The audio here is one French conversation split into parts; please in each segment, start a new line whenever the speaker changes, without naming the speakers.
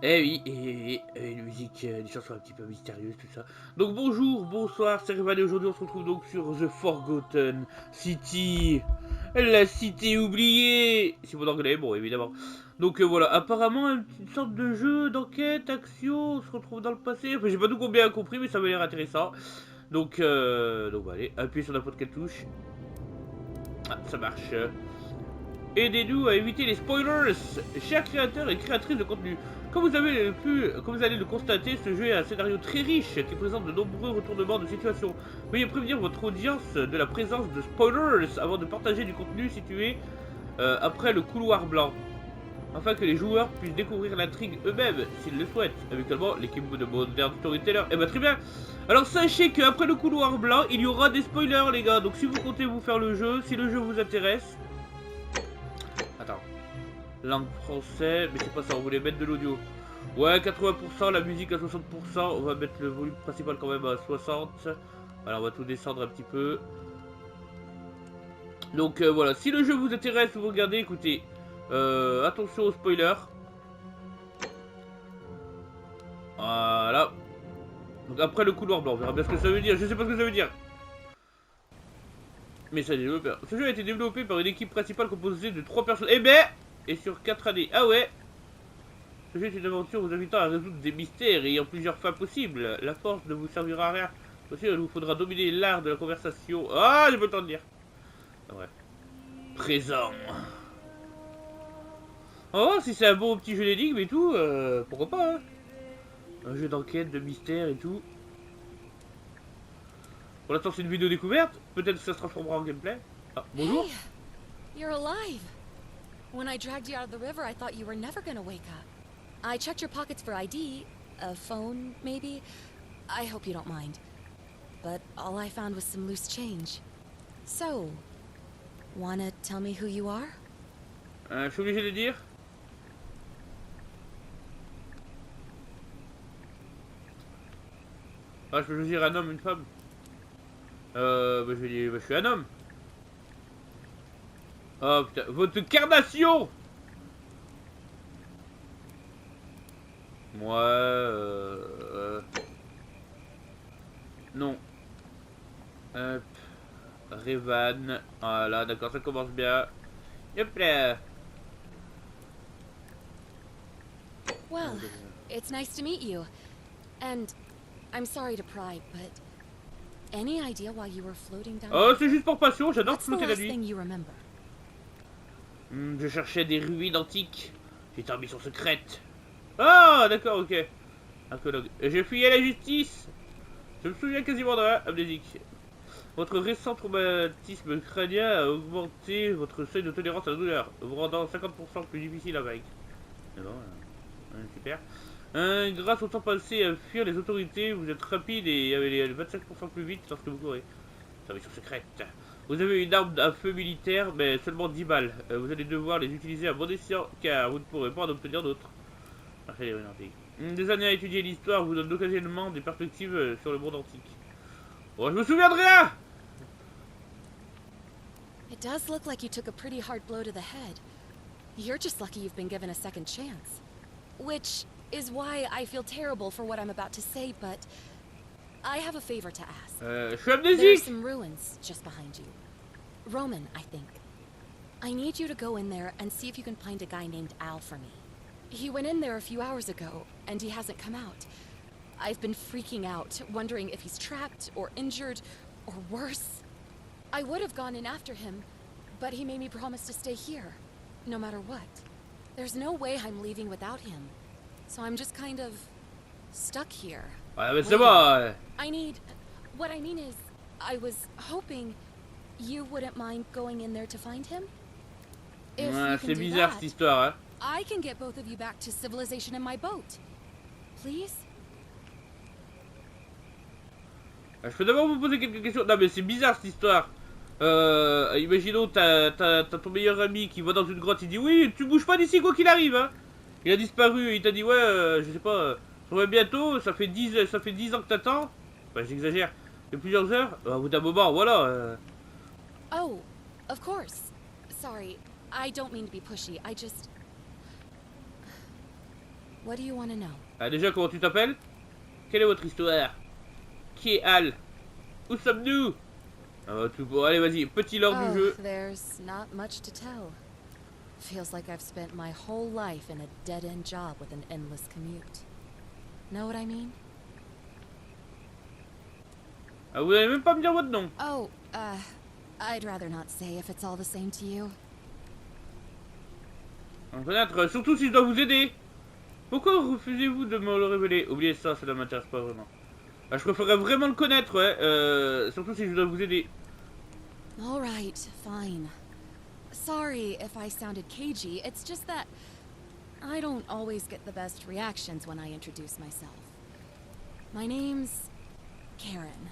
Eh oui, et une musique, des chansons un petit peu mystérieuses, tout ça. Donc bonjour, bonsoir, c'est Revan et aujourd'hui on se retrouve donc sur The Forgotten City. La cité oubliée. C'est mon anglais, bon évidemment. Donc voilà, apparemment une sorte de jeu d'enquête, action, on se retrouve dans le passé. Enfin j'ai pas tout bien compris mais ça m'a l'air intéressant. Donc allez, appuyez sur n'importe quelle touche. Ah, ça marche. Aidez-nous à éviter les spoilers, chers créateurs et créatrices de contenu. Comme vous allez le constater, ce jeu est un scénario très riche qui présente de nombreux retournements de situation. Veuillez prévenir votre audience de la présence de spoilers avant de partager du contenu situé après le couloir blanc, afin que les joueurs puissent découvrir l'intrigue eux-mêmes s'ils le souhaitent. Habituellement, l'équipe de Modern Storyteller. Eh ben très bien. Alors sachez qu'après le couloir blanc, il y aura des spoilers les gars. Donc si vous comptez vous faire le jeu, si le jeu vous intéresse. Attends. Langue français, mais c'est pas ça, on voulait mettre de l'audio. Ouais, 80%, la musique à 60%, on va mettre le volume principal quand même à 60%. Alors on va tout descendre un petit peu. Donc voilà, si le jeu vous intéresse, vous regardez, écoutez, attention aux spoilers. Voilà. Donc après le couloir blanc, on verra bien ce que ça veut dire, je sais pas ce que ça veut dire. Mais ça développé. Ce jeu a été développé par une équipe principale composée de 3 personnes. Eh ben, et sur 4 années. Ah ouais. Ce jeu est une aventure vous invitant à résoudre des mystères et ayant plusieurs fins possibles. La force ne vous servira à rien. Aussi, il vous faudra dominer l'art de la conversation. Ah, j'ai pas le temps de dire. Ouais. Présent. Oh, si c'est un bon petit jeu d'énigmes et tout, pourquoi pas, hein. Un jeu d'enquête, de mystère et tout. Pour l'instant, c'est une vidéo découverte. Peut-être que ça se transformera en gameplay. Ah, bonjour.
Hey, you're alive. When I dragged you out of the river, I thought you were never gonna wake up. I checked your pockets for ID, a phone, maybe. I hope you don't mind. But all I found was some loose change. So, wanna tell me who you are?
Je suis obligé de dire. Ah, je peux choisir un homme, une femme. Bah, je vais dire, bah, je suis un homme. Oh putain, votre carnation. Moi, non. Hop. Revan. Voilà, d'accord, ça commence bien. Hop là.
Well, it's nice to meet you. And I'm sorry to pry, but any idea why you were floating down?
Oh, c'est juste pour passion, j'adore
What's the
flotter la
last
nuit.
thing you remember?
Je cherchais des ruines antiques. J'étais en mission secrète. Ah, d'accord, ok. Archéologue. J'ai fuyé la justice. Je me souviens quasiment de rien. Amnésique. Votre récent traumatisme crânien a augmenté votre seuil de tolérance à la douleur, vous rendant 50% plus difficile à vaincre. C'est bon, super. Grâce au temps passé à fuir les autorités, vous êtes rapide et avez 25% plus vite lorsque vous courez. C'est une mission secrète. Vous avez une arme à feu militaire, mais seulement 10 balles. Vous allez devoir les utiliser à bon escient, car vous ne pourrez pas en obtenir d'autres. Des années à étudier l'histoire vous donnent occasionnellement des perspectives sur le monde antique. Bon, je me souviens de rien.
It does look like you took a pretty hard blow to the head. You're just lucky you've been given a second chance. Which is why I feel terrible for what I'm about to say, but I have a favor to ask.
Je suis
There's
amnésique.
some ruins just behind you. Roman, I think. I need you to go in there and see if you can find a guy named Al for me. He went in there a few hours ago, and he hasn't come out. I've been freaking out, wondering if he's trapped or injured, or worse. I would have gone in after him, but he made me promise to stay here, no matter what. There's no way I'm leaving without him, so I'm just kind of stuck here.
Ouais, mais c'est bon.
I need... What I mean is, I was hoping you wouldn't mind going in there to find him. If
Ouais,
you
c'est
can do
bizarre
that,
cette histoire, hein.
I can get both of you back to civilization in my boat. Please?
Je peux d'abord vous poser quelques questions. Non mais c'est bizarre cette histoire. Imaginons t'as ton meilleur ami qui va dans une grotte, il dit oui tu bouges pas d'ici quoi qu'il arrive hein. Il a disparu, il t'a dit ouais je sais pas, je reviens bientôt, ça fait 10 ans que t'attends. Bah j'exagère, il y a plusieurs heures, au bout d'un moment voilà.
Oh, of course. Sorry, I don't mean to be pushy. I just... What do you want to know?
Ah, déjà, comment tu t'appelles? Quelle est votre histoire? Qui est Al? Où sommes-nous? Ah, bah, tout bon. Allez, vas-y, petit lore du jeu.
There's not much to tell. Feels like I've spent my whole life in a dead-end job with an endless commute. Know what I mean?
Ah, vous allez même pas me dire votre nom.
Oh, I'd rather not say if it's all the same to you.
Peut-être, surtout si je dois vous aider. Pourquoi refusez-vous de me le révéler? Oubliez ça, ça ne m'intéresse pas vraiment. Ah, je préférerais vraiment le connaître, ouais. Surtout si je dois vous aider.
All right, fine. Sorry if I sounded cagey, it's just that I don't always get the best reactions when I introduce myself. My name's Karen.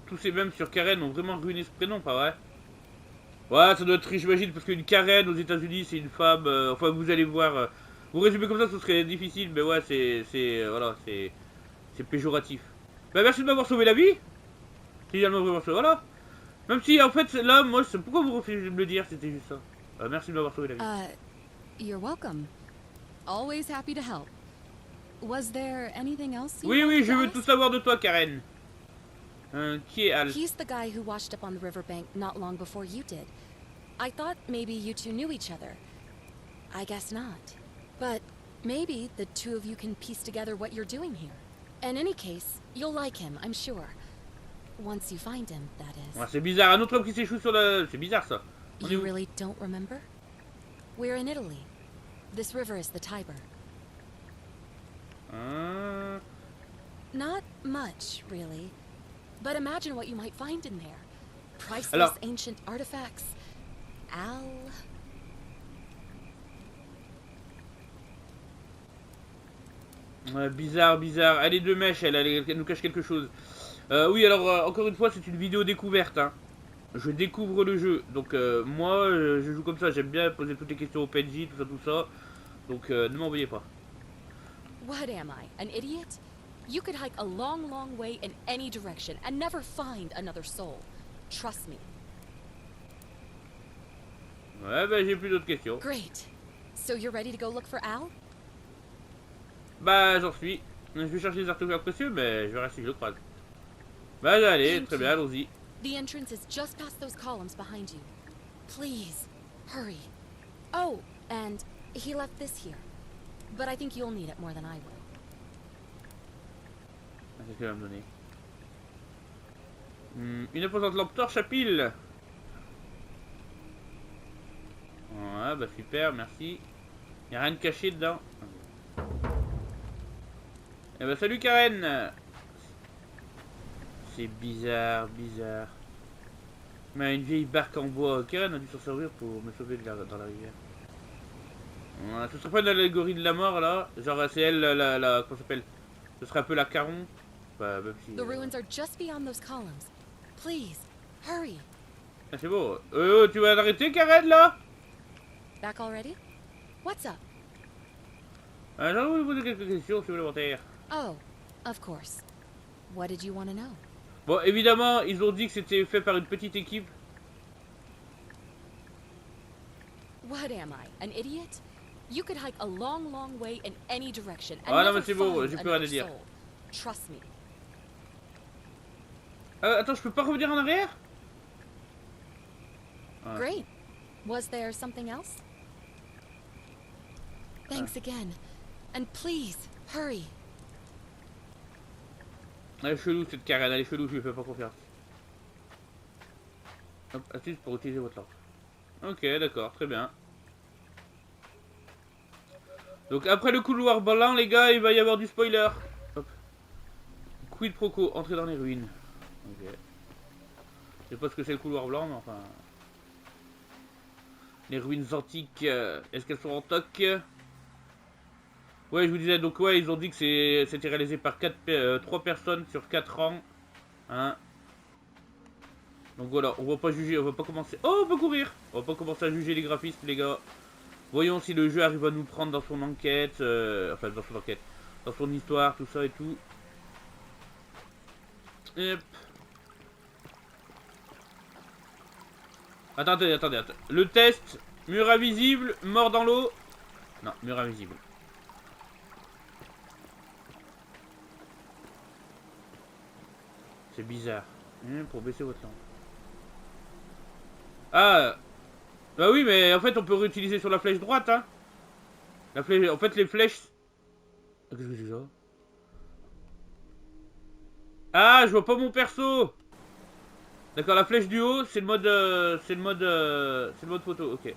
Tous ces mêmes sur Karen ont vraiment ruiné ce prénom, pas vrai? Ouais, ça doit être, j'imagine, parce qu'une Karen aux États-Unis, c'est une femme. Enfin, vous allez voir. Vous résumez comme ça, ce serait difficile, mais ouais, voilà, c'est péjoratif. Bah, merci de m'avoir sauvé la vie. C'est également vraiment ça, voilà. Même si, en fait, là, moi, pourquoi vous refusez de me le dire? C'était juste ça. Merci de m'avoir sauvé la vie.
You're welcome. Always happy to help. Was there anything else you
Oui,
wanted
oui,
to
je veux
ask?
tout savoir de toi, Karen. Qui est Al?
He's the guy who washed up on the riverbank not long before you did. I thought maybe you two knew each other. I guess not. But maybe the two of you can piece together what you're doing here. In any case, you'll like him, I'm sure. Once you find him, that is.
Ouais, c'est bizarre, un autre homme qui s'échoue sur le... C'est bizarre, ça.
You really don't remember? We're in Italy. This river is the Tiber. Not much, really. But imagine what you might find in there. Priceless ancient artifacts. Al...
Bizarre, bizarre. Elle est de mèche, elle nous cache quelque chose. Oui, alors, encore une fois, c'est une vidéo découverte. Hein. Je découvre le jeu. Donc, moi, je joue comme ça. J'aime bien poser toutes les questions au PNJ, tout ça. Donc, ne m'envoyez pas.
What am I, an idiot? You could hike a long, long way in any direction and never find another soul. Trust me.
Ouais, bah, j'ai plus d'autres questions.
Great. So you're ready to go look for Al?
Bah, j'en suis. Je vais chercher des artefacts précieux, mais je verrai si je le croise. Bah, allez, très bien, allons-y.
The entrance is just past those columns behind you. Please, hurry. Oh, and he left this here. But I think you'll need it more than I will.
Qu'est-ce qu'elle va me donner? Une imposante lampe torche à pile. Ouais, bah super, merci. Y'a rien de caché dedans. Eh bah salut Karen. C'est bizarre, bizarre. Mais une vieille barque en bois. Karen a dû s'en servir pour me sauver dans la rivière. Ouais, ce serait pas une allégorie de la mort là? Genre c'est elle la comment ça s'appelle? Ce serait un peu la Caron. Bah, même si,
The ruins are just beyond those columns. Please, hurry.
Ah, c'est beau. Tu vas l'arrêter Karen là?
Back already? What's up?
J'ai envie de vous poser quelques questions supplémentaires.
Oh, of course. What did you want to know?
Bon, évidemment, ils ont dit que c'était fait par une petite équipe.
What am I, an idiot? You could hike a long, long way in any direction and
Ah non,
never
mais c'est bon,
find
j'ai plus rien à
another
dire.
soul. Trust me.
Attends, je peux pas revenir en arrière? Ah.
Great. Was there something else? Thanks again. And please, hurry.
Elle est chelou cette Karen, elle est chelou, je lui fais pas confiance. Hop, astuce pour utiliser votre lampe. Ok, d'accord, très bien. Donc après le couloir blanc, les gars, il va y avoir du spoiler. Hop. Quid pro quo, entrer dans les ruines. Ok. Je sais pas ce que c'est le couloir blanc, mais enfin... Les ruines antiques, est-ce qu'elles sont en toc? Ouais, je vous disais, donc ouais, ils ont dit que c'était réalisé par 3 personnes sur 4 ans. Hein. Donc voilà, on va pas juger, on va pas commencer... Oh, on peut courir. On va pas commencer à juger les graphismes, les gars. Voyons si le jeu arrive à nous prendre dans son enquête. Enfin, dans son enquête. Dans son histoire, tout ça et tout. Hop. Attendez. Le test, mur invisible, mort dans l'eau. Non, mur invisible. C'est bizarre. Pour baisser votre lampe. Ah. Bah oui, mais en fait, on peut réutiliser sur la flèche droite, hein. La flèche, en fait, les flèches... Qu'est-ce que c'est ça? Ah, je vois pas mon perso. D'accord, la flèche du haut, c'est le mode... c'est le mode... c'est le mode photo, ok.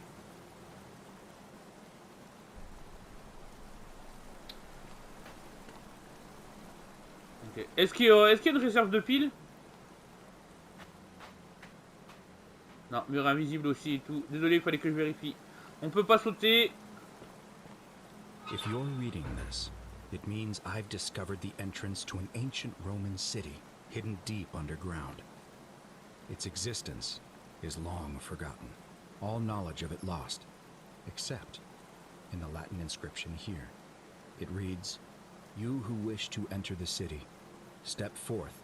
Ok. Est-ce qu'il y a une réserve de piles? Non, mur invisible aussi et tout. Désolé, il fallait que je vérifie. On peut pas sauter.
If you're reading this, it means I've discovered the entrance to an ancient Roman city hidden deep underground. Its existence is long forgotten, all knowledge of it lost, except in the Latin inscription here. It reads, "You who wish to enter the city, step forth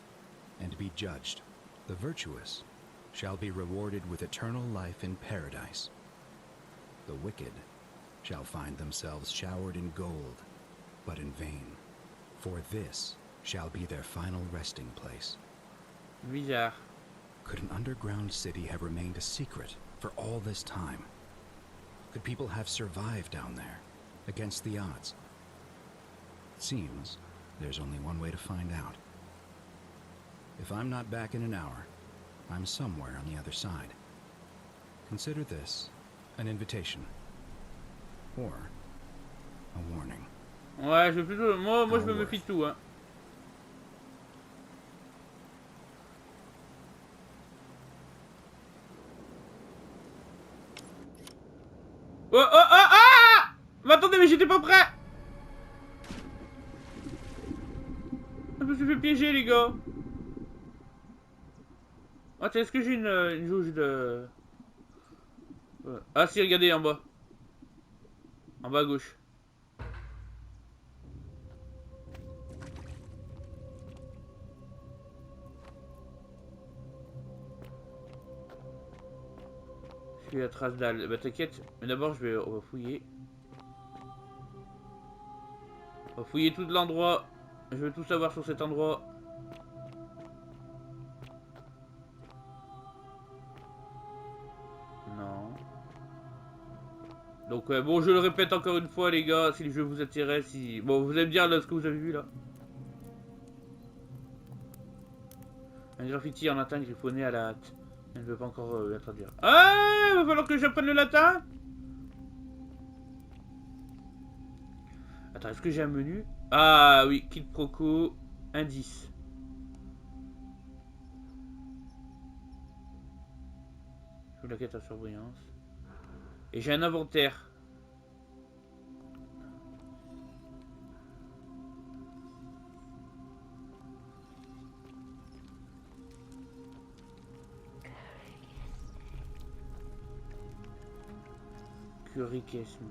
and be judged. The virtuous shall be rewarded with eternal life in paradise. The wicked shall find themselves showered in gold, but in vain, for this shall be their final resting place."
Bizarre.
Could an underground city have remained a secret for all this time? Could people have survived down there, against the odds? It seems there's only one way to find out. If I'm not back in an hour, I'm somewhere on the other side. Consider this an invitation. Or a warning.
Ouais, je vais plutôt... Moi je me méfie de tout, hein. Ah! Mais attendez, mais j'étais pas prêt. Je me suis fait piéger, les gars. Attends, est-ce que j'ai une jauge de... Ouais. Ah si, regardez, en bas. En bas à gauche. Je suis la trace dalle. Bah t'inquiète, mais d'abord on va fouiller. On va fouiller tout l'endroit. Je veux tout savoir sur cet endroit. Non. Donc bon, je le répète encore une fois, les gars, si le jeu vous intéresse, si... Bon, vous allez me dire là ce que vous avez vu là. Un graffiti en latin griffonné à la hâte. Je ne veux pas encore la traduire. Ah, il va falloir que j'apprenne le latin. Attends, est-ce que j'ai un menu? Ah oui, kit proco, indice. Je la quête à surbrillance. Et j'ai un inventaire. Curicesme.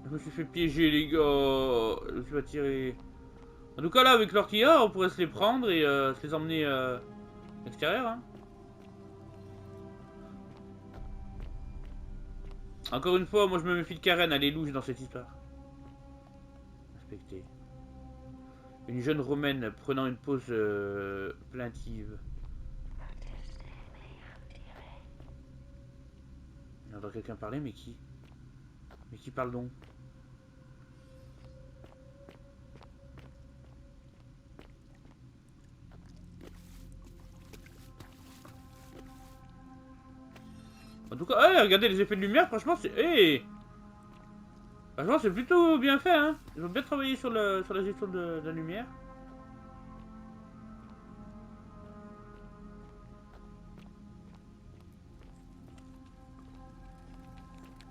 Je me suis fait piéger, les gars. Je me suis attiré. En tout cas, là, avec l'or qu'il y a, on pourrait se les prendre et se les emmener à l'extérieur. Hein. Encore une fois, moi je me méfie de Karen, elle est louche dans cette histoire. Inspecter. Une jeune romaine prenant une pose plaintive. On entend quelqu'un parler, mais qui? Mais qui parle donc? En tout cas, hey, regardez les effets de lumière, franchement, c'est... Hey, franchement, c'est plutôt bien fait, hein. Ils ont bien travaillé sur la gestion de la lumière.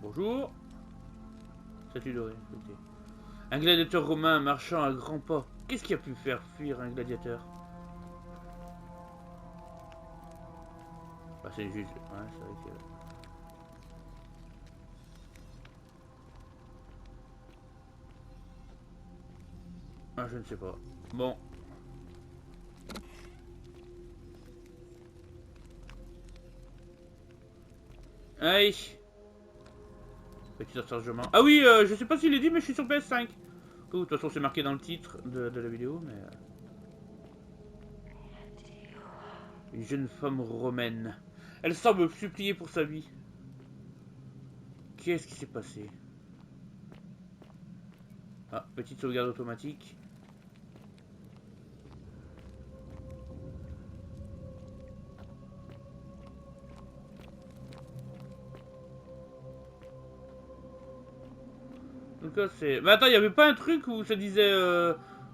Bonjour. Statue dorée, écoutez. Un gladiateur romain marchant à grands pas. Qu'est-ce qui a pu faire fuir un gladiateur? Bah, c'est juste... Ouais, c'est vrai que... Ah, je ne sais pas. Bon. Allez. Petit rechargement. Ah oui, je sais pas s'il est dit, mais je suis sur PS5. De toute façon, c'est marqué dans le titre de la vidéo, mais... Une jeune femme romaine. Elle semble supplier pour sa vie. Qu'est-ce qui s'est passé? Ah, petite sauvegarde automatique. Donc là, c'est... Mais attends, il n'y avait pas un truc où ça disait...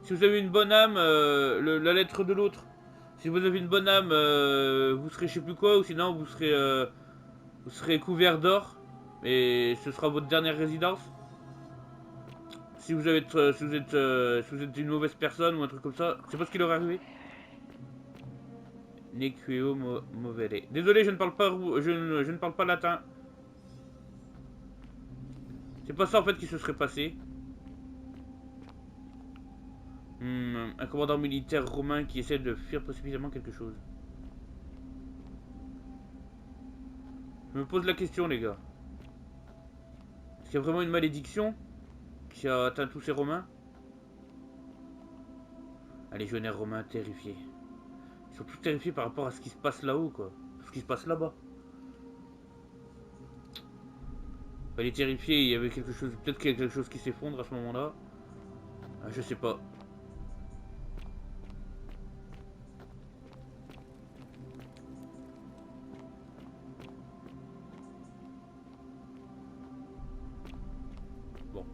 si vous avez une bonne âme, la lettre de l'autre. Si vous avez une bonne âme, vous serez je sais plus quoi, ou sinon vous serez couvert d'or. Et ce sera votre dernière résidence. Si vous êtes une mauvaise personne ou un truc comme ça. C'est pas ce qui leur est arrivé. Nequeo movere. Désolé, je ne parle pas je ne parle pas latin. C'est pas ça en fait qui se serait passé. Un commandant militaire romain qui essaie de fuir précipitamment quelque chose. Je me pose la question, les gars. Est-ce qu'il y a vraiment une malédiction qui a atteint tous ces Romains? Ah, les légionnaires romains terrifiés. Ils sont tous terrifiés par rapport à ce qui se passe là-haut, quoi. Ce qui se passe là-bas. Enfin, les terrifiés, il y avait quelque chose. Peut-être qu'il y a quelque chose qui s'effondre à ce moment-là. Ah, je sais pas. Bon.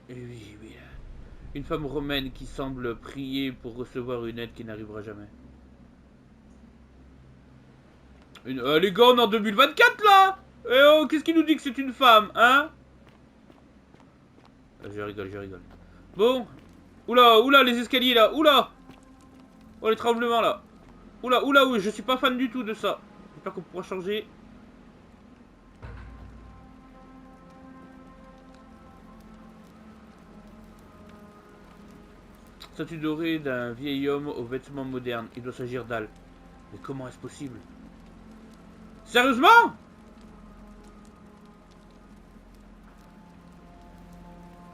Oui, oui. Une femme romaine qui semble prier pour recevoir une aide qui n'arrivera jamais. Les gars, on est en 2024 là. Eh oh, qu'est-ce qui nous dit que c'est une femme, hein? Je rigole, je rigole. Bon. Oula, oula, les escaliers là, oula. Oh, les tremblements là. Oula, oula, oui, je suis pas fan du tout de ça. J'espère qu'on pourra changer. Statue dorée d'un vieil homme aux vêtements modernes. Il doit s'agir d'Al. Mais comment est-ce possible? Sérieusement?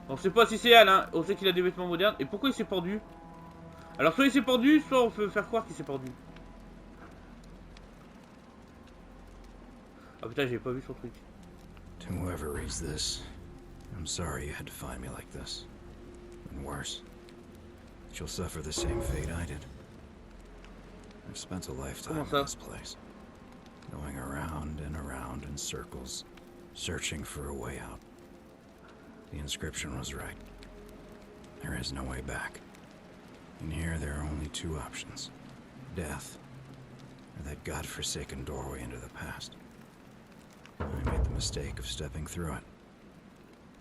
On sait pas si c'est Al, hein. On sait qu'il a des vêtements modernes. Et pourquoi il s'est pendu? Alors soit il s'est pendu, soit on peut faire croire qu'il s'est pendu. Ah putain, j'avais pas vu son truc.
To whoever reads this, I'm sorry you had to find me like this. And worse, she'll suffer the same fate I did. I've spent a lifetime in this place, going around and around in circles, searching for a way out. The inscription was right. There is no way back. In here, there are only two options. Death, or that godforsaken doorway into the past. I made the mistake of stepping through it.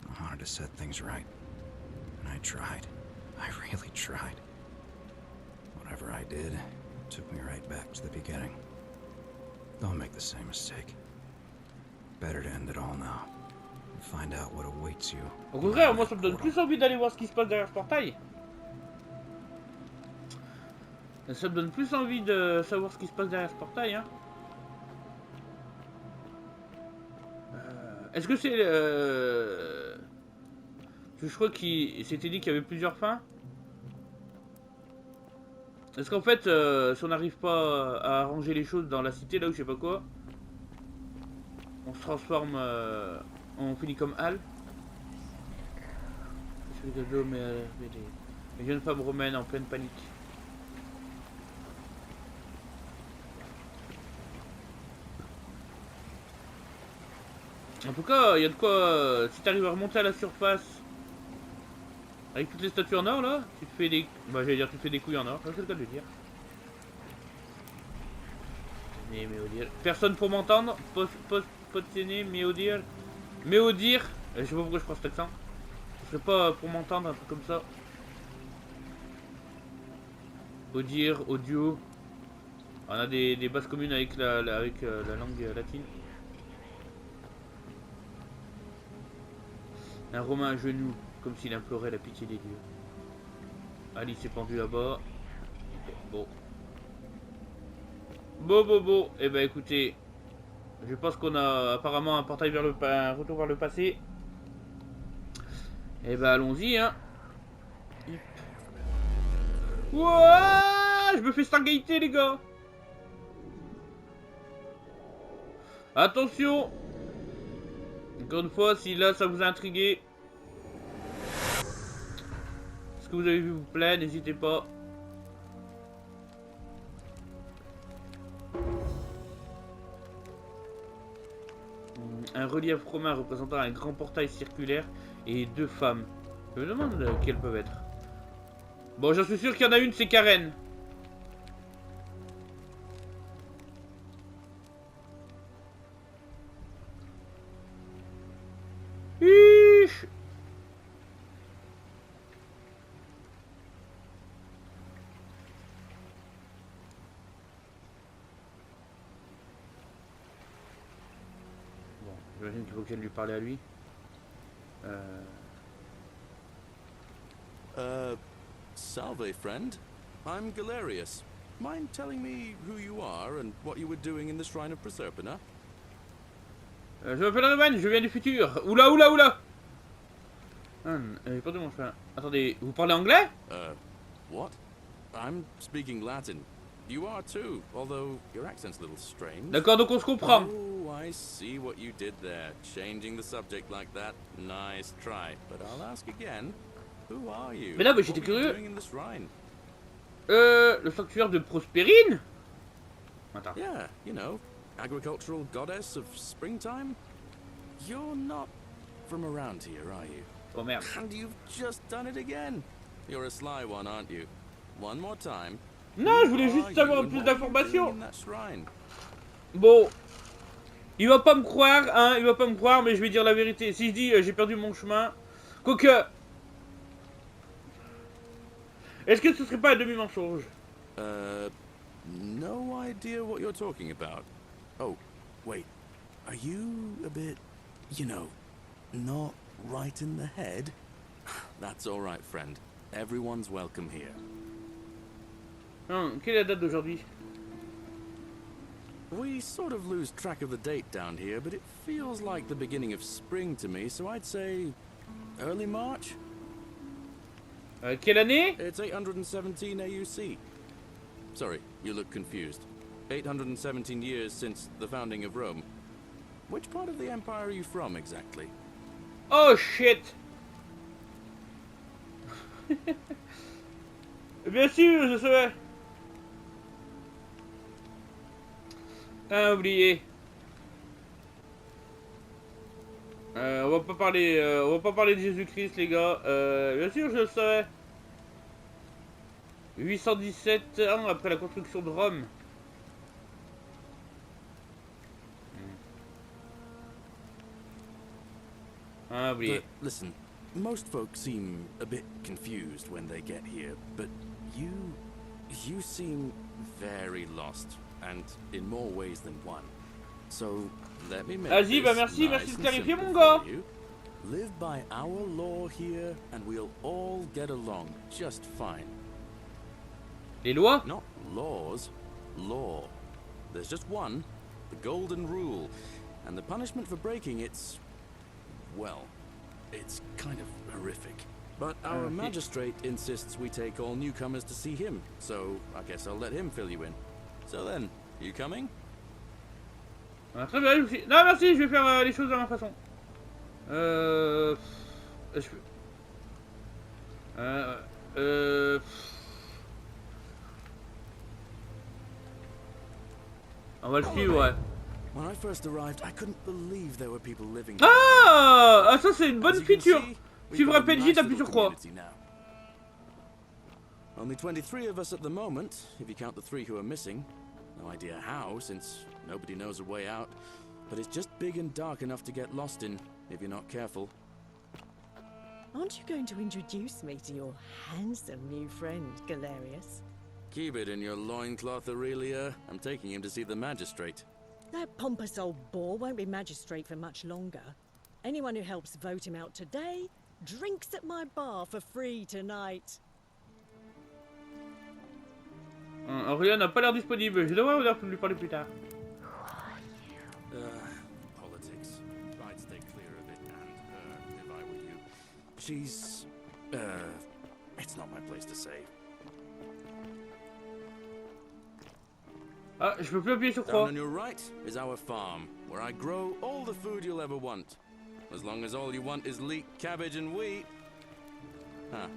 I wanted to set things right. And I tried. I really tried. Whatever I did took me right back to the beginning. Don't make the same mistake. Better to end it all now. And find out what awaits you.
Au contraire, moi ça me donne plus envie d'aller voir ce qui se passe derrière ce portail. Ça me donne plus envie de savoir ce qui se passe derrière ce portail, hein. Est-ce que c'est... Je crois qu'il s'était dit qu'il y avait plusieurs fins. Est-ce qu'en fait, si on n'arrive pas à arranger les choses dans la cité, là où je sais pas quoi, on se transforme... on finit comme Al. C'est le gars, mais les jeunes femmes romaines en pleine panique. En tout cas, il y a de quoi... si tu arrives à remonter à la surface avec toutes les statues en or là, tu te fais des... Bah j'allais dire tu te fais des couilles en or, c'est le cas de le dire. Mais Méodire... Personne pour m'entendre. Post-téné, Méodire. Méodire. Je sais pas pourquoi je prends cet accent. serait pas pour m'entendre, un truc comme ça. Audir, audio. On a des bases communes avec la langue latine. Un Romain à genoux, comme s'il implorait la pitié des dieux. Alice est pendue là-bas. Bon. Bon. Eh ben écoutez, je pense qu'on a apparemment un portail vers un retour vers le passé. Eh ben allons-y, hein. Ouah, je me fais stargater, les gars. Attention. Encore une fois, si là ça vous a intrigué, ce que vous avez vu vous plaît, n'hésitez pas. Un relief romain représentant un grand portail circulaire et deux femmes. Je me demande quelles peuvent être. Bon, j'en suis sûr qu'il y en a une, c'est Karen. Hiiii. Bon, j'imagine qu'il faut qu'elle lui parle à lui.
Salve, friend. I'm Galerius. Mind telling me who you are and what you were doing in the Shrine of Proserpina?
Je m'appelle Revan, je viens du futur. Oula. J'ai perdu mon chemin. Attendez, vous parlez anglais?
What? I'm speaking Latin. You are too, although your accent's a little strange.
D'accord, donc on se comprend.
Oh, I see what you did there. Changing the subject like that. Nice try. But I'll ask again. Who are you?
Mais là, j'étais
What were you
curieux.
doing in the shrine?
Le sanctuaire de Prospérine? Attends.
Yeah, you know, agricultural goddess of springtime. You're not from around here, are you?
Oh merde.
And you've just done it again. You're a sly one, aren't you? One more time.
Non, je voulais
Who
juste
are
savoir
you
plus
and what are you doing
d'informations.
in that shrine?
Bon. Il va pas me croire, hein. Il va pas me croire, mais je vais dire la vérité. Si je dis j'ai perdu mon chemin. Quoique. Est-ce que ce serait pas un demi-mensonge?
No idea what you're talking about. Oh, wait. Are you a bit, you know, not right in the head? That's all right, friend. Everyone's welcome here.
Quelle est la date d'aujourd'hui?
We sort of lose track of the date down here, but it feels like the beginning of spring to me, so I'd say early March?
Quelle année?
It's 817 AUC. Sorry, you look confused. 817 years since the founding of Rome. Which part of the empire are you from exactly?
Oh shit. Bien sûr, je savais. Ah, oublié. On va pas parler de Jésus-Christ, les gars. Bien sûr, je le savais. 817 ans après la construction de Rome. Ah, oublié.
But listen, most folks seem a bit confused when they get here, but you seem very lost, and in more ways than one. So let me make
Vas-y,
this
bah merci
nice
de
and
clarifier,
simple
mon gars.
for you. Live by our law here, and we'll all get along just fine.
Les lois?
Not laws, law. There's just one, the golden rule, and the punishment for breaking it's, well, it's kind of horrific. But our magistrate insists we take all newcomers to see him, so I guess I'll let him fill you in. So then, you coming?
Ah, très bien, non merci, je vais faire les choses de ma façon. On va le suivre, ouais.
When I first arrived, I couldn't believe there were people living.
Ah, ça c'est une
As
bonne
you can
feature.
see, we've
Suivre
got
un
a
PNJ,
nice
t'appuies
little
sur quoi?
community now. Only 23 of us at the moment, if you count the 3 who are missing. No idea how, since nobody knows a way out. But it's just big and dark enough to get lost in, if you're not careful. Aren't
Aren't you going to introduce me to your handsome new friend, Galerius?
Keep it in your loincloth, Aurelia. I'm taking him to see the magistrate.
That pompous old bore won't be magistrate for much longer. Anyone who helps vote him out today drinks at my bar for free tonight.
Aurélia n'a pas l'air disponible. Je devrais lui parler plus tard.
Politics. I'd stay clear of it, and if I were you. She's... it's not my place to say.
Ah, je peux plus appuyer sur
Down
croix.
on your right is our farm, where I grow all the food you'll ever want. As long as all you want is leek, cabbage, and wheat. Huh.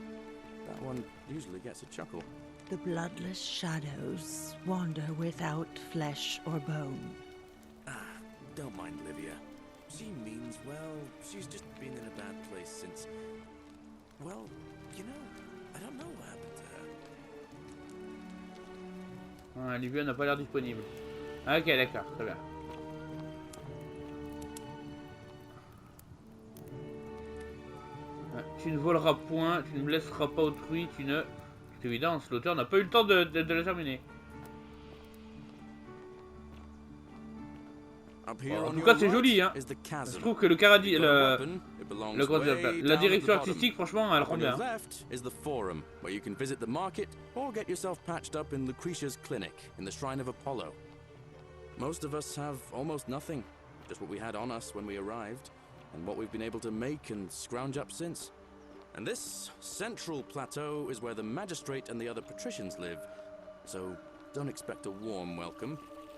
That one usually gets a chuckle.
The bloodless shadows wander without flesh or bone.
Don't mind Livia. She means well. She's just been in a bad place since... Well, you know, I don't know what happened to her.
Ah, Livia n'a pas l'air disponible. Ah, ok, d'accord, très bien. Ah, tu ne voleras point, tu ne blesseras pas autrui, tu ne... C'est évident, l'auteur n'a pas eu le temps de la terminer.
Up here
En
on
tout
your
cas, c'est
right
joli, hein.
is the
Je
chasm.
trouve que le Caradi,
You've got a weapon, it belongs
la
way
direction
down at the
artistique,
bottom.
franchement, elle rend
On your
bien.
left is the forum, where you can visit the market or get yourself patched up in Lucretia's clinic in the Shrine of Apollo. Most of us have almost nothing, just what we had on us when we arrived, and what we've been able to make and scrounge up since. And this central plateau is where the magistrate and the other patricians live, so don't expect a warm welcome.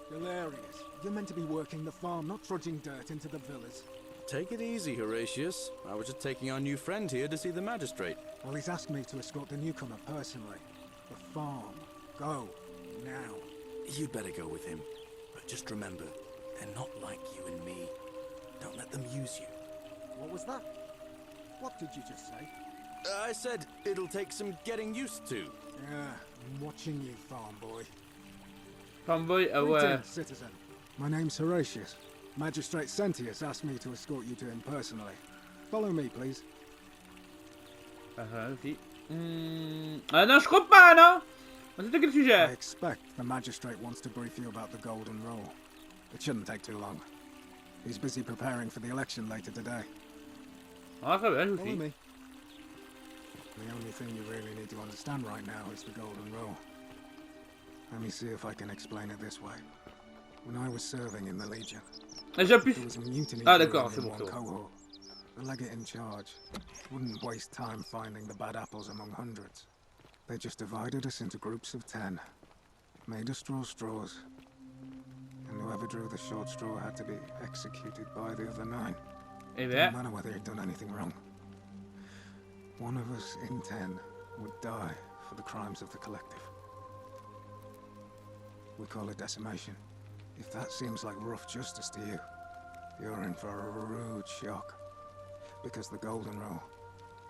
Hilarious. You're meant to be working the farm, not trudging dirt into the villas.
Take it easy, Horatius. I was just taking our new friend here to see the magistrate.
Well, he's asked me to escort the newcomer personally. The farm. Go. Now.
You'd better go with him. But just remember, they're not like you and me. Don't let them use you.
What was that? What did you just say?
I said it'll take some getting used to.
Yeah, I'm watching you, farm boy.
Fanboy, ah ouais.
Greetings, citizen. My name's Horatius. Magistrate Sentius asked me to escort you to him personally. Follow me, please.
Ah, aussi. Ah non, je crois pas, non. C'était quel
I
sujet?
expect the magistrate wants to brief you about the Golden Rule. It shouldn't take too long. He's busy preparing for the election later today.
Ah, très bien, je vous
Follow
suis.
me. The only thing you really need to understand right now is the Golden Rule. Let me see if I can explain it this way. When I was serving in the Legion,
Ah, j'appuie.
there was a mutiny
Ah,
brewing
d'accord, c'est
in
bon,
one
c'est bon.
cohort. The legate in charge wouldn't waste time finding the bad apples among hundreds. They just divided us into groups of 10, made us draw straws, and whoever drew the short straw had to be executed by the other 9.
Eh
No
ben,
matter whether he'd done anything wrong. One of us in 10 would die for the crimes of the collective. We call it decimation. If that seems like rough justice to you, you're in for a rude shock. Because the Golden Rule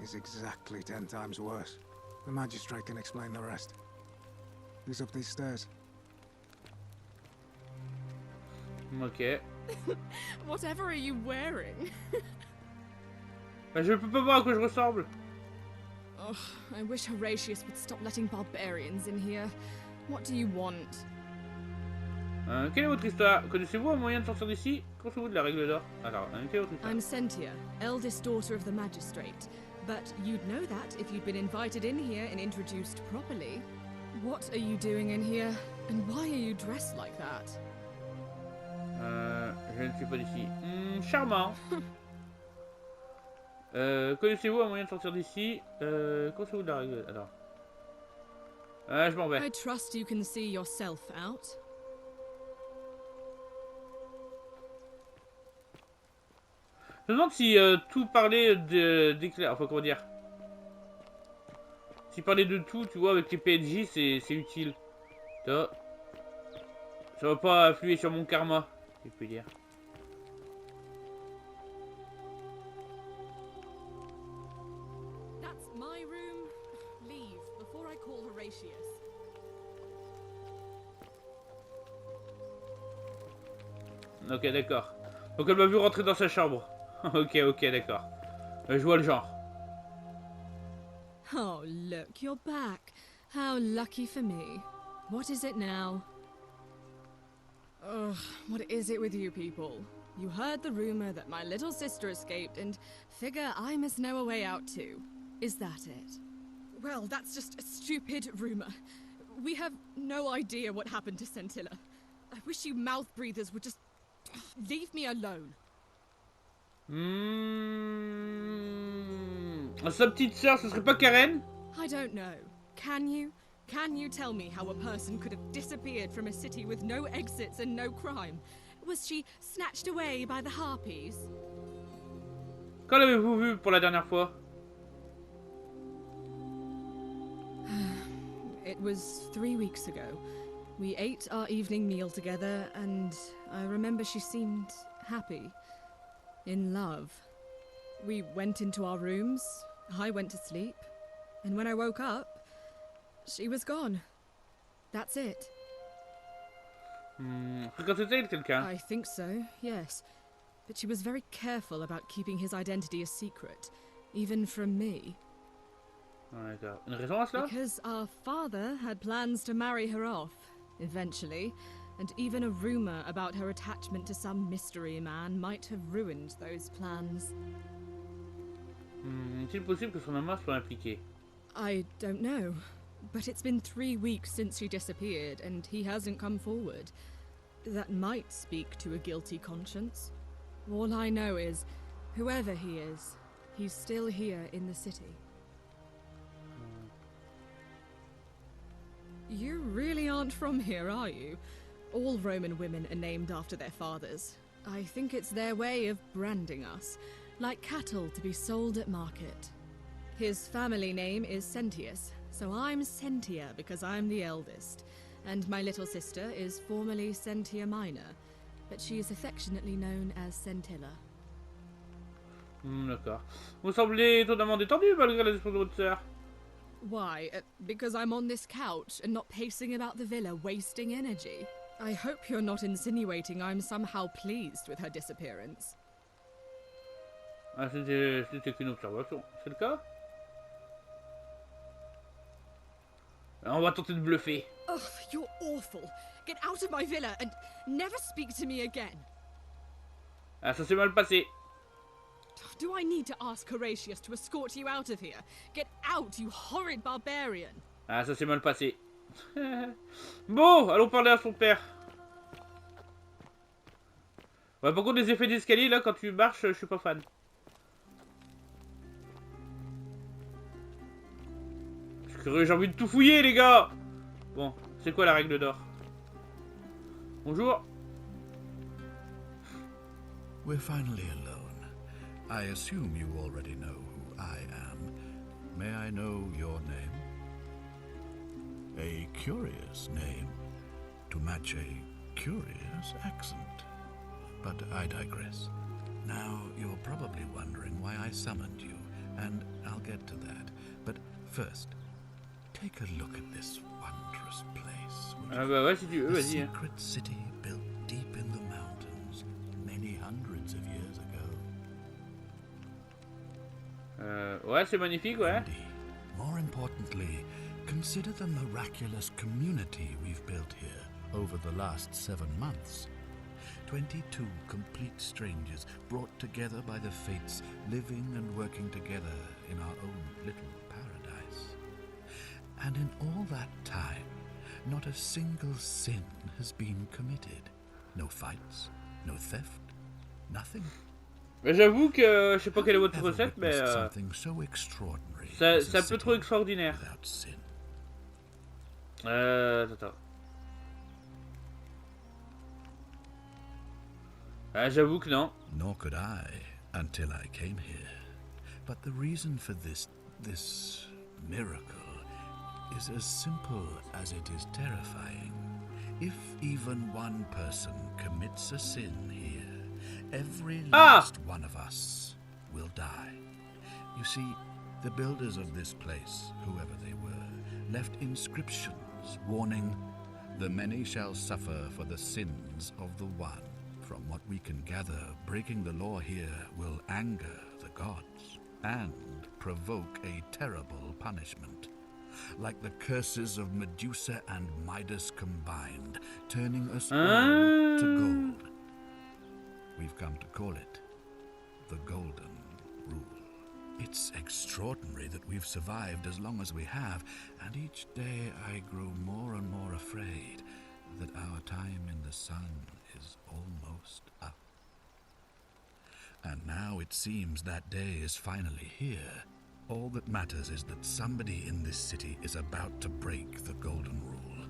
is exactly 10 times worse. The magistrate can explain the rest. He's up these stairs.
ok.
Whatever are you wearing?
Bah, je peux pas voir à quoi je ressemble.
Ugh, I wish Horatius would stop letting barbarians in here. What do you want?
Quelle est votre histoire? Connaissez-vous un moyen de sortir d'ici? Pensez-vous de la règle d'or? Alors, quelle est votre histoire?
I'm Sentia, eldest daughter of the magistrate. But you'd know that if you'd been invited in here and introduced properly. What are you doing in here? And why are you dressed like that?
Je ne suis pas d'ici. Charmant. Connaissez-vous un moyen de sortir d'ici? Connaissez-vous de la règle? Alors. Je m'en vais.
I trust you can see yourself out.
Je me demande si tout parler d'éclair, enfin comment dire. Si parler de tout, tu vois, avec les PNJ, c'est utile. Ça va pas influer sur mon karma, si je peux dire.
That's my room. Leave before I call Horatius.
Ok, d'accord. Donc elle m'a vu rentrer dans sa chambre. Ok, d'accord. Je vois le genre.
Oh, look, you're back. How lucky for me. What is it now? Ugh, what is it with you people? You heard the rumor that my little sister escaped and figure I must know a way out too. Is that it? Well, that's just a stupid rumor. We have no idea what happened to Scintilla. I wish you mouth breathers would just leave me alone.
Sa petite sœur, ce serait pas Karen?
I don't know. Can you? Can you tell me how a person could have disappeared from a city with no exits and no crime? Was she snatched away by the harpies?
Quand l'avez-vous vu pour la dernière fois?
It was 3 weeks ago. We ate our evening meal together, and I remember she seemed happy. In love. We went into our rooms, I went to sleep, and when I woke up, she was gone. That's it.
Fréquentait-elle quelqu'un?
I think so, yes. But she was very careful about keeping his identity a secret, even from me.
D'accord. Une raison à cela?
Because our father had plans to marry her off, eventually, and even a rumor about her attachment to some mystery man might have ruined those plans.
Est-il possible que son amant soit impliqué?
I don't know, but it's been 3 weeks since she disappeared, and he hasn't come forward. That might speak to a guilty conscience. All I know is, whoever he is, he's still here in the city. You really aren't from here, are you? All Roman women are named after their fathers. I think it's their way of branding us, like cattle to be sold at market. His family name is Sentius, so I'm Sentia because I'm the eldest, and my little sister is formerly Sentia Minor, but she is affectionately known as Scintilla.
D'accord. Vous semblez étonnamment détendu malgré la disposition de votre sœur.
Why? Because I'm on this couch and not pacing about the villa, wasting energy? I hope you're not insinuating I'm somehow pleased with her disappearance.
Ah, c'était qu'une observation. C'est le cas? On va tenter de bluffer.
Ugh, you're awful. Get out of my villa and never speak to me again.
Ah, ça s'est mal passé.
Do I need to ask Horatius to escort you out of here? Get out, you horrid barbarian!
Ah, ça s'est mal passé. Bon, allons parler à son père. Ouais, par contre, les effets d'escalier, là, quand tu marches, je suis pas fan. Je suis curieux, j'ai envie de tout fouiller, les gars. Bon, c'est quoi la règle d'or? Bonjour.
We're finally alone. I assume you already know who I am. May I know your name? A curious name to match a curious accent. But I digress. Now, you're probably wondering why I summoned you, and I'll get to that. But first, take a look at this wondrous place.
Ah bah ouais, si tu veux,
A
vas-y.
secret city built deep in the mountains many hundreds of years ago.
Ouais, c'est magnifique, ouais.
Indeed. More importantly, consider the miraculous community we've built here over the last 7 months. 22 complete strangers brought together by the fates, living and working together in our own little paradise. And in all that time, not a single sin has been committed. No fights, no theft, nothing.
Mais j'avoue que je sais pas quelle est votre
Ever
recette, mais
witnessed something so extraordinary
c'est
as a
un peu trop
city
extraordinaire.
without sin?
Attends. Ah, j'avoue que non.
Nor could I until I came here. But the reason for this miracle is as simple as it is terrifying. If even one person commits a sin here, every last one of us will die. You see, the builders of this place, whoever they were, left inscriptions warning, "The many shall suffer for the sins of the one." From what we can gather, breaking the law here will anger the gods and
provoke a terrible punishment. Like the curses of Medusa and Midas combined, turning us all to gold. We've come to call it the Golden Rule. It's extraordinary that we've survived as long as we have, and each day I grow more and more afraid that our time in the sun is almost up. And now it seems that day is finally here. All that matters is that somebody in this city is about to break the Golden Rule.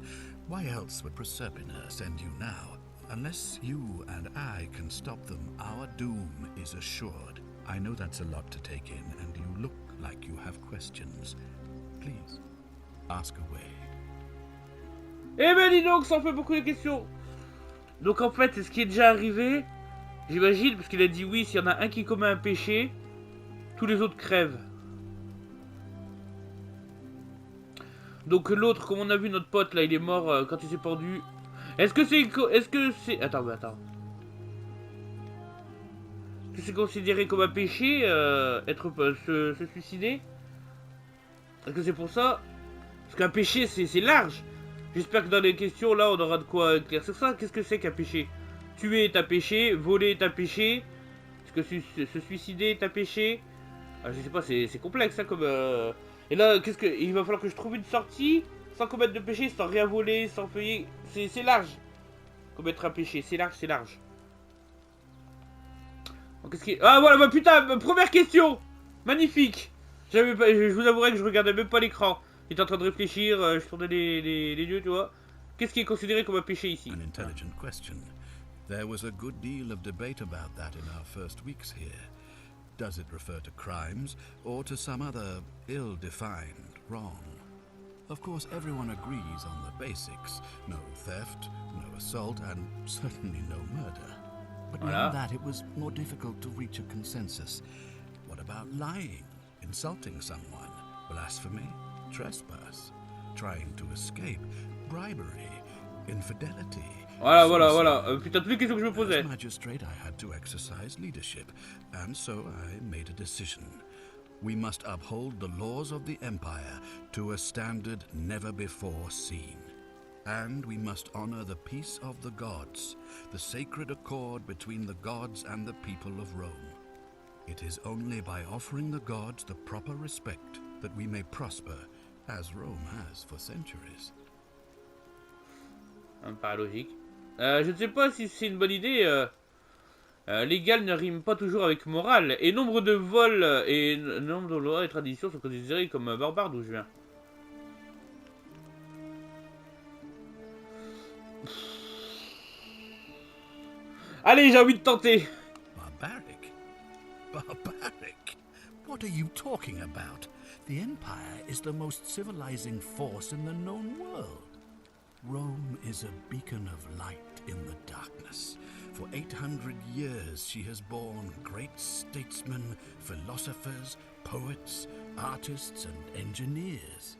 Why else would Proserpina send you now? Unless you and I can stop them, our doom is assured. I know that's a lot to take in, and you look like you have questions. Please, ask away.
Eh ben dis donc, ça en fait beaucoup de questions. Donc en fait, c'est ce qui est déjà arrivé, j'imagine, parce qu'il a dit oui, s'il y en a un qui commet un péché, tous les autres crèvent. Donc l'autre, comme on a vu notre pote là, il est mort quand il s'est pendu. Est-ce que c'est... Attends. Est-ce que c'est considéré comme un péché, se suicider? Est-ce que c'est pour ça? Parce qu'un péché, c'est large. J'espère que dans les questions, là, on aura de quoi éclaircir ça. Qu'est-ce que c'est qu'un péché? Tuer est un péché, voler est un péché. Est-ce que se suicider est un péché? Je sais pas, c'est complexe, hein, comme... Et là, il va falloir que je trouve une sortie sans commettre de péché, sans rien voler, sans payer. C'est large. Commettre un péché, c'est large. Donc, ah voilà, bah putain, première question. Magnifique. Je vous avouerai que je regardais même pas l'écran. J'étais en train de réfléchir, je tournais les yeux, tu vois. Qu'est-ce qui est considéré comme un péché ici?
An intelligent question. There was a good deal of debate about that in our first weeks here. Does it refer to crimes, or to some other ill-defined wrong? Of course, everyone agrees on the basics. No theft, no assault, and certainly no murder. But beyond that, it was more difficult to reach a consensus. What about lying, insulting someone, blasphemy, trespass, trying to escape, bribery, infidelity?
Voilà. Putain, toutes les questions que je me posais.
As magistrate, I had to exercise leadership, and so I made a decision. We must uphold the laws of the Empire to a standard never before seen. And we must honor the peace of the gods, the sacred accord between the gods and the people of Rome. It is only by offering the gods the proper respect that we may prosper, as Rome has for centuries.
Pas logique. Je ne sais pas si c'est une bonne idée. Légal ne rime pas toujours avec moral. Et nombre de vols et nombre de lois et traditions sont considérés comme barbares d'où je viens. Allez, j'ai envie de tenter.
Barbaric? Barbaric? What are you talking about? The Empire is the most civilizing force in the known world. Rome is a beacon of light in the darkness. For 800 years she has borne great statesmen, philosophers, poets, artists, and engineers.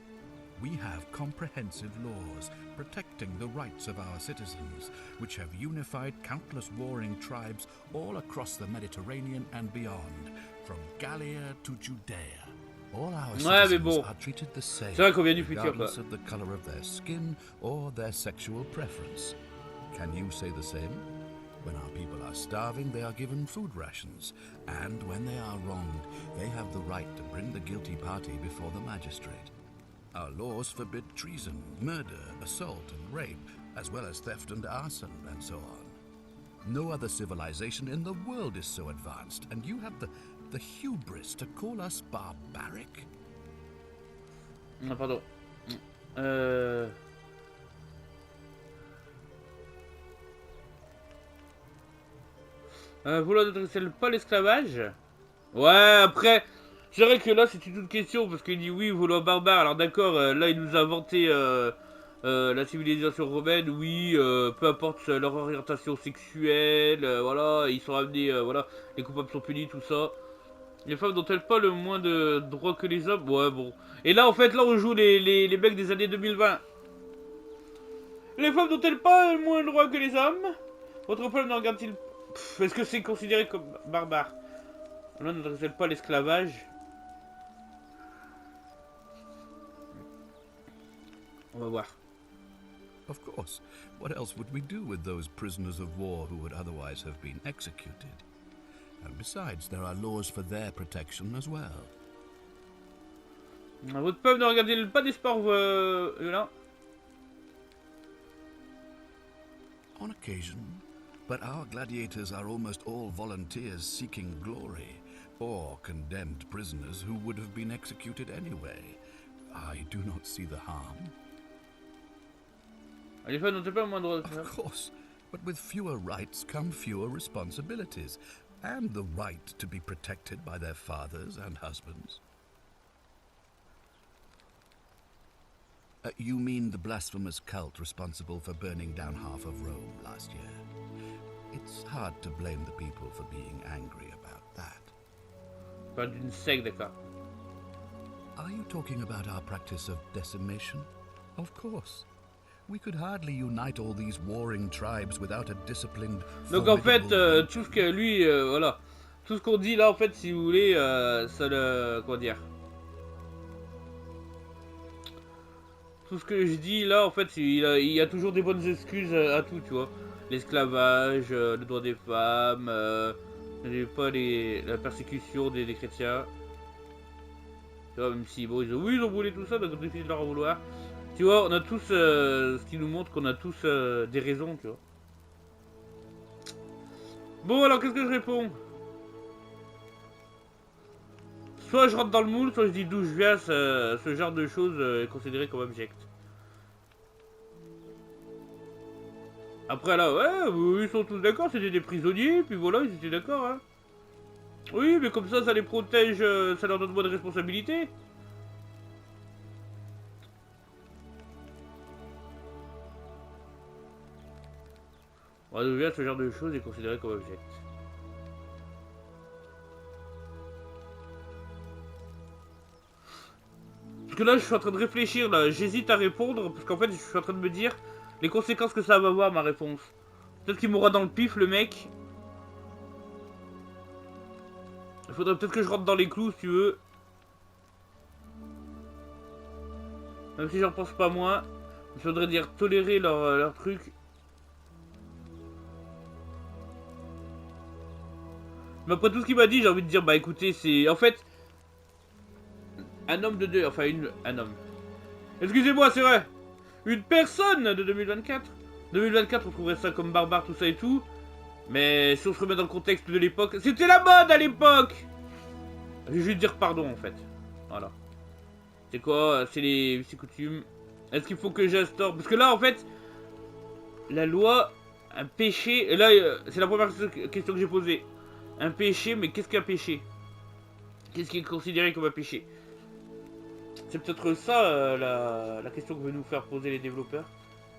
We have comprehensive laws protecting the rights of our citizens, which have unified countless warring tribes all across the Mediterranean and beyond, from Gallia to Judea. All our citizens are treated the same, regardless of the color of their skin or their sexual preference. Can you say the same? When our people are starving, they are given food rations, and when they are wronged, they have the right to bring the guilty party before the magistrate. Our laws forbid treason, murder, assault, and rape, as well as theft and arson, and so on. No other civilization in the world is so advanced, and you have the hubris to call us barbaric?
Pardon. Vouloir n'adresser pas l'esclavage? Ouais, après, c'est vrai que là c'est une autre question parce qu'il dit oui, vouloir barbare. Alors d'accord, là il nous a inventé la civilisation romaine, oui, peu importe leur orientation sexuelle, voilà, ils sont amenés, voilà, les coupables sont punis, tout ça. Les femmes n'ont-elles pas le moins de droits que les hommes? Ouais, bon. Et là, en fait, là, on joue les mecs des années 2020. Les femmes n'ont-elles pas le moins de droits que les hommes? Votre peuple n'en garde-t-il... Est-ce que c'est considéré comme barbare? Là, n'adresse-t-elle pas l'esclavage? On va voir.
Of course. What else would we do with those prisoners of war who would otherwise have been executed? And besides, there are laws for their protection as well.
Votre peuple ne regardez pas d'espoir, là.
On occasion, but our gladiators are almost all volunteers seeking glory, or condemned prisoners who would have been executed anyway. I do not see the harm.
Les femmes n'ont pas moins droit de faire.
Of course, but with fewer rights come fewer responsibilities, and the right to be protected by their fathers and husbands. You mean the blasphemous cult responsible for burning down half of Rome last year? It's hard to blame the people for being angry about that.
Pas d'une secte, d'accord.
Are you talking about our practice of decimation? Of course. We could hardly unite all these warring tribes without a disciplined.
Donc en fait, tout ce que lui, voilà, tout ce qu'on dit là, en fait, si vous voulez, ça le, comment dire, tout ce que je dis là, en fait, il y a toujours des bonnes excuses à tout, tu vois, l'esclavage, le droit des femmes, pas la persécution des chrétiens, tu vois, même si bon, ils ont brûlé tout ça, donc c'est difficile de leur en vouloir. Tu vois, on a tous, ce qui nous montre qu'on a tous des raisons, tu vois. Bon, alors qu'est-ce que je réponds? Soit je rentre dans le moule, soit je dis d'où je viens, ce genre de choses est considéré comme abject. Après là, ouais, ils sont tous d'accord, c'était des prisonniers, puis voilà, ils étaient d'accord, hein. Oui, mais comme ça les protège, ça leur donne moins de responsabilités. On devient ce genre de choses est considéré comme abject. Parce que là, je suis en train de réfléchir, là, j'hésite à répondre, parce qu'en fait, je suis en train de me dire les conséquences que ça va avoir, ma réponse. Peut-être qu'il m'aura dans le pif, le mec. Il faudrait peut-être que je rentre dans les clous, si tu veux. Même si j'en pense pas moins. Il faudrait dire tolérer leur truc. Mais après tout ce qu'il m'a dit, j'ai envie de dire, bah écoutez, c'est... En fait... Un homme de deux... Enfin, un homme. Excusez-moi, c'est vrai. Une personne de 2024. 2024, on trouverait ça comme barbare, tout ça et tout. Mais si on se remet dans le contexte de l'époque... C'était la mode à l'époque. Je vais juste dire pardon, en fait. Voilà. C'est quoi? C'est les coutumes. Est-ce qu'il faut que j'instaure? Parce que là, en fait... La loi... Un péché... Et là, c'est la première question que j'ai posée. Un péché, mais qu'est-ce qu'un péché? Qu'est-ce qui est considéré comme un péché? C'est peut-être ça la question que veut nous faire poser les développeurs.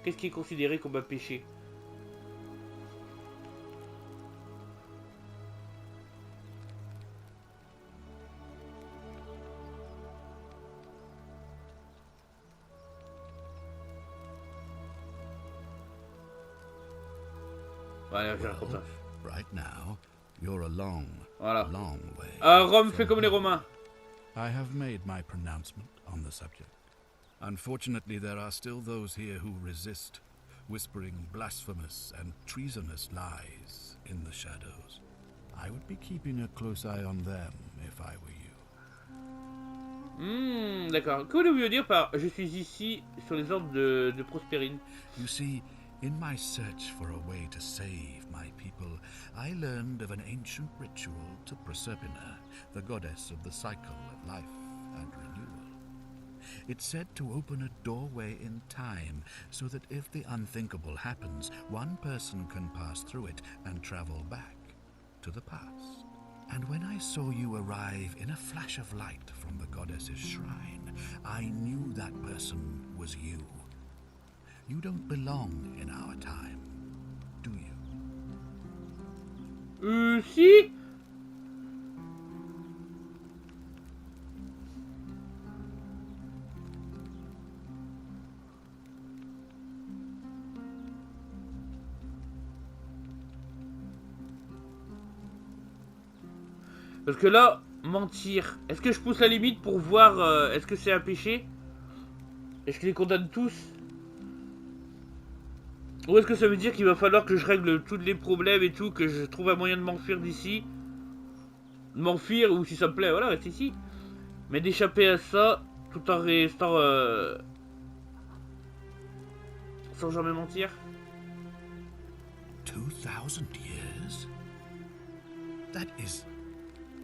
Qu'est-ce qui est considéré comme un péché? Voilà, je raconte ça.
Right now, you're a long way.
Rome fait comme les Romains.
I have made my pronouncement on the subject. Unfortunately, there are still those here who resist, whispering blasphemous and treasonous lies in the shadows. I would be keeping a close eye on them if I were you.
D'accord. Que voulez-vous dire par je suis ici sur les ordres de Prospérine?
You see, in my search for a way to save my people, I learned of an ancient ritual to Proserpina, the goddess of the cycle of life and renewal. It's said to open a doorway in time, so that if the unthinkable happens, one person can pass through it and travel back to the past. And when I saw you arrive in a flash of light from the goddess's shrine, I knew that person was you. You don't belong in our time, do you?
Si. Parce que là, mentir. Est-ce que je pousse la limite pour voir est-ce que c'est un péché? Est-ce que je les condamne tous? Ou est-ce que ça veut dire qu'il va falloir que je règle tous les problèmes et tout, que je trouve un moyen de m'enfuir d'ici? De m'enfuir, ou si ça me plaît, voilà, reste ici. Mais d'échapper à ça, tout en restant... sans jamais mentir.
2000 years? That is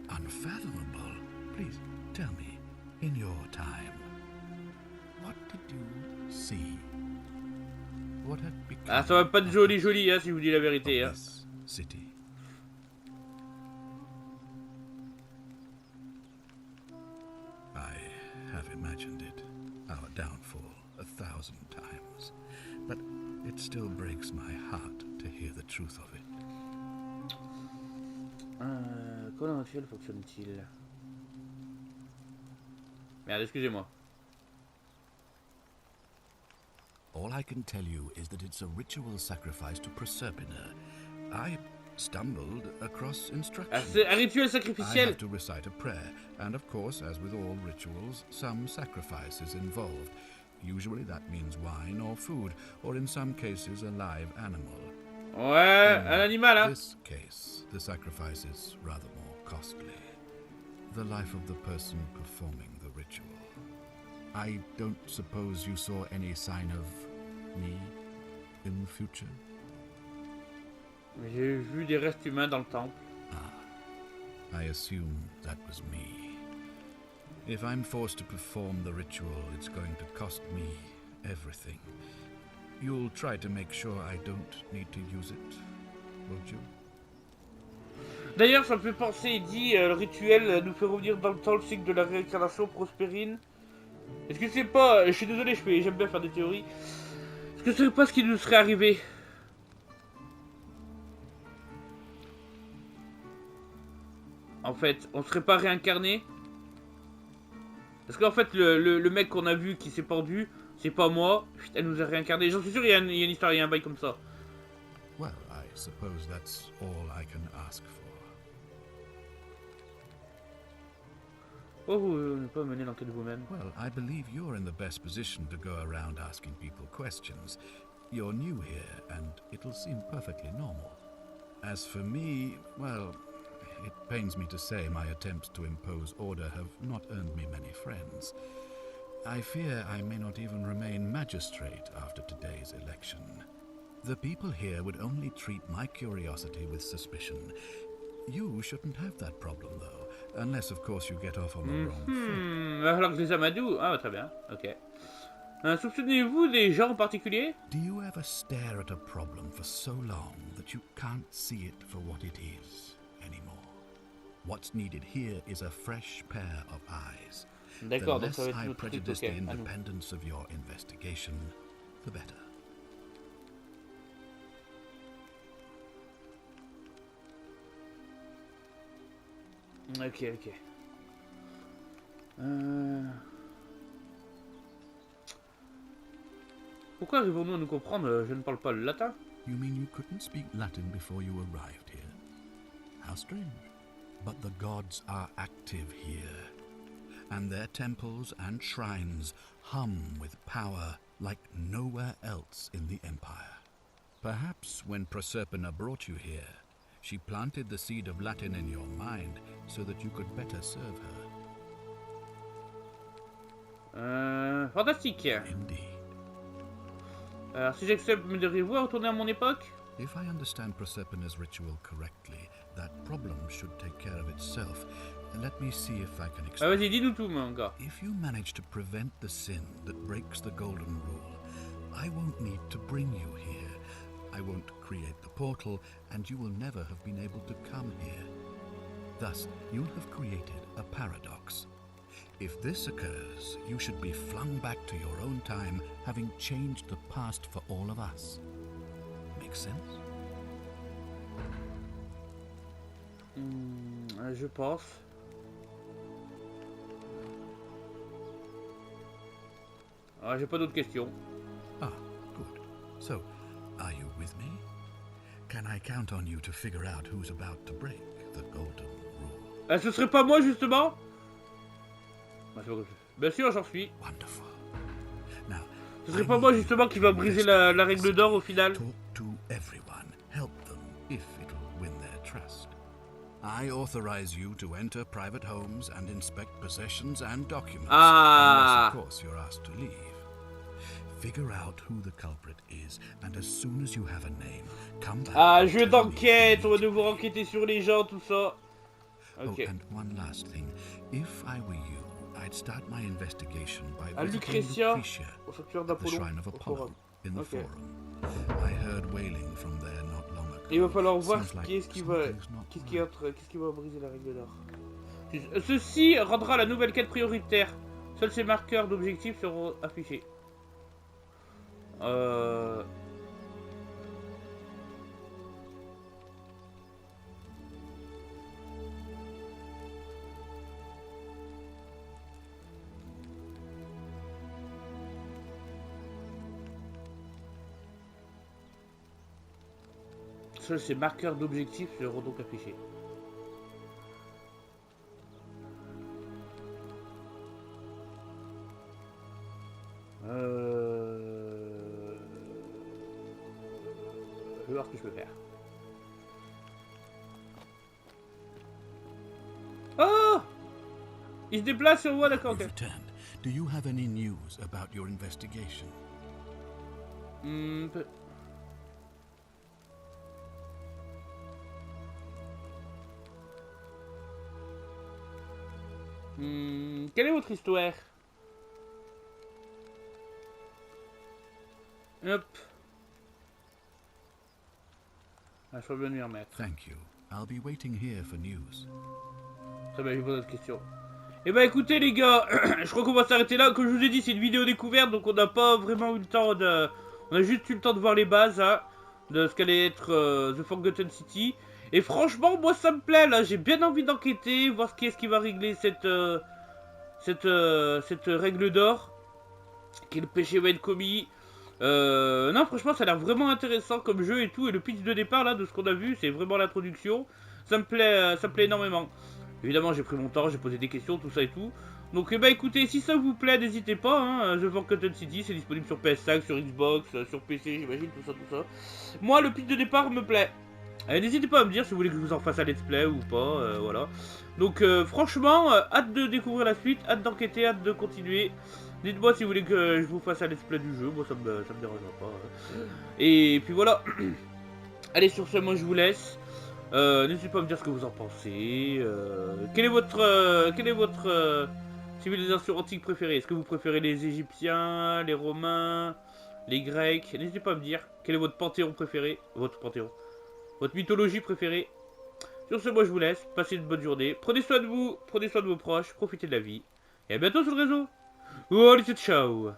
unfathomable. Please tell me, in your time, what did you see? What had become
Ah, ça va pas être joli, hein, si je vous dis la vérité, hein.
this city? I have imagined it, our downfall, 1,000 times. But it still breaks my heart to hear the truth of it.
Comment rituel fonctionne-t-il? Merde, excusez-moi.
All I can tell you is that it's a ritual sacrifice to Proserpina. I stumbled across
Ah,
instructions.
c'est un rituel
I
sacrificiel.
have to recite a prayer, and of course, as with all rituals, some sacrifice is involved. Usually that means wine or food, or in some cases a live animal.
Ouais, un animal,
In
hein.
this case, the sacrifice is rather more costly. The life of the person performing the ritual. I don't suppose you saw any sign of me in the future?
J'ai vu des restes humains dans le temple.
I assume that was me. If I'm forced to perform the ritual, it's going to cost me everything. You'll try to make sure I don't need to use it, won't you?
D'ailleurs, ça me fait penser, il dit, le rituel nous fait revenir dans le temps le cycle de la réincarnation Prospérine. Est-ce que c'est pas... Je suis désolé, j'aime bien faire des théories. Est-ce que c'est pas ce qui nous serait arrivé? En fait, on serait pas réincarné? Parce qu'en fait, le mec qu'on a vu qui s'est pendu, c'est pas moi. Elle nous a réincarné. J'en suis sûr, il y a une histoire, il y a un bail comme ça.
Well, I suppose that's all I can ask for.
Oh, vous ne pas mener l'enquête vous-même.
Well, I believe you're in the best position to go around asking people questions. You're new here, and it'll seem perfectly normal. As for me, well, it pains me to say my attempts to impose order have not earned me many friends. I fear I may not even remain magistrate after today's election. The people here would only treat my curiosity with suspicion. You shouldn't have that problem, though, unless, of course, you get off on the wrong foot.
Va falloir que je les amadou. Ah, très bien, ok. Soupçonnez-vous des gens en particulier?
Do you ever stare at a problem for so long that you can't see it for what it is anymore? What's needed here is a fresh pair of eyes. The
D'accord, donc
less
ça va être
I
notre truc,
prejudice
ok.
the
à nous.
independence of your investigation, the better.
Ok, ok. Pourquoi arrivons-nous à nous comprendre? Je ne parle pas le latin.
You mean you couldn't speak Latin before you arrived here? How strange. But the gods are active here, and their temples and shrines hum with power like nowhere else in the Empire. Perhaps when Proserpina brought you here, she planted the seed of Latin in your mind so that you could better serve her.
Fantastique.
Indeed.
Alors, si j'accepte, me direz-vous à retourner à mon époque?
If I understand Proserpina's ritual correctly, that problem should take care of itself. Let me see if I can
Ah,
explain.
vas-y, dis-nous tout, mon gars.
If you manage to prevent the sin that breaks the Golden Rule, I won't need to bring you here. I won't create the portal, and you will never have been able to come here. Thus, you'll have created a paradox. If this occurs, you should be flung back to your own time, having changed the past for all of us. Make sense?
Je pense. Ah, j'ai pas d'autres questions.
Ah, good. So, are you with me? Can I count on you to figure out who's about to break the Golden Rule?
Ah, ce serait pas moi, justement? Bien sûr, j'en suis.
Wonderful. Now,
Ce serait pas moi justement qui va briser la règle d'or au final?
Talk to everyone. Help them if it will win their trust. I authorize you to enter private homes and inspect possessions and documents.
Ah.
Unless, of course, you're asked to leave. Figure out who the culprit is, and as soon as you have a name, come back.
Ah, jeu d'enquête, on va devoir enquêter sur les gens, tout ça. Ok.
Oh, and one last thing. If I were you, I'd start my investigation by
À
visiting
Lucretia,
Lucretia,
au sanctuaire
the
d'Apollon,
shrine of
au
Apollo,
forum.
in the
Ok.
forum. I heard wailing from there not long ago.
Il va falloir voir
Sounds like
qu'est-ce qui
something's not
va briser la règle d'or. Ceci rendra la nouvelle quête prioritaire. Seuls ces marqueurs d'objectifs seront affichés. Seuls ces marqueurs d'objectifs seront donc affichés. Je vais voir ce que je peux faire. Oh! Il se déplace sur moi, d'accord.
You've returned. Do you have any news about your investigation?
Quelle est votre histoire? Hop. Ah, je peux bien m'y remettre.
Thank you. I'll be waiting here for news.
Très bien, je pose d'autres questions. Eh ben écoutez les gars, je crois qu'on va s'arrêter là. Comme je vous ai dit, c'est une vidéo découverte, donc on n'a pas vraiment eu le temps de... On a juste eu le temps de voir les bases, hein, de ce qu'allait être The Forgotten City. Et franchement, moi ça me plaît là, j'ai bien envie d'enquêter, voir ce qui va régler cette règle d'or. Quel péché va être commis. Non, franchement, ça a l'air vraiment intéressant comme jeu et tout. Et le pitch de départ là, de ce qu'on a vu, c'est vraiment l'introduction. Ça me plaît énormément. Évidemment, j'ai pris mon temps, j'ai posé des questions, tout ça et tout. Donc, eh ben, écoutez, si ça vous plaît, n'hésitez pas. Hein, The Forgotten City, c'est disponible sur PS5, sur Xbox, sur PC, j'imagine, tout ça. Moi, le pitch de départ me plaît. N'hésitez pas à me dire si vous voulez que je vous en fasse un let's play ou pas, voilà. Donc franchement, hâte de découvrir la suite, hâte d'enquêter, hâte de continuer. Dites-moi si vous voulez que je vous fasse un let's play du jeu, moi ça me dérangera pas. Hein. Et puis voilà. Allez, sur ce, moi je vous laisse. N'hésitez pas à me dire ce que vous en pensez. Quelle est votre civilisation antique préférée? Est-ce que vous préférez les Égyptiens, les Romains, les Grecs? N'hésitez pas à me dire quel est votre panthéon préféré. Votre mythologie préférée. Sur ce, moi je vous laisse. Passez une bonne journée. Prenez soin de vous, prenez soin de vos proches, profitez de la vie. Et à bientôt sur le réseau. Allez, ciao.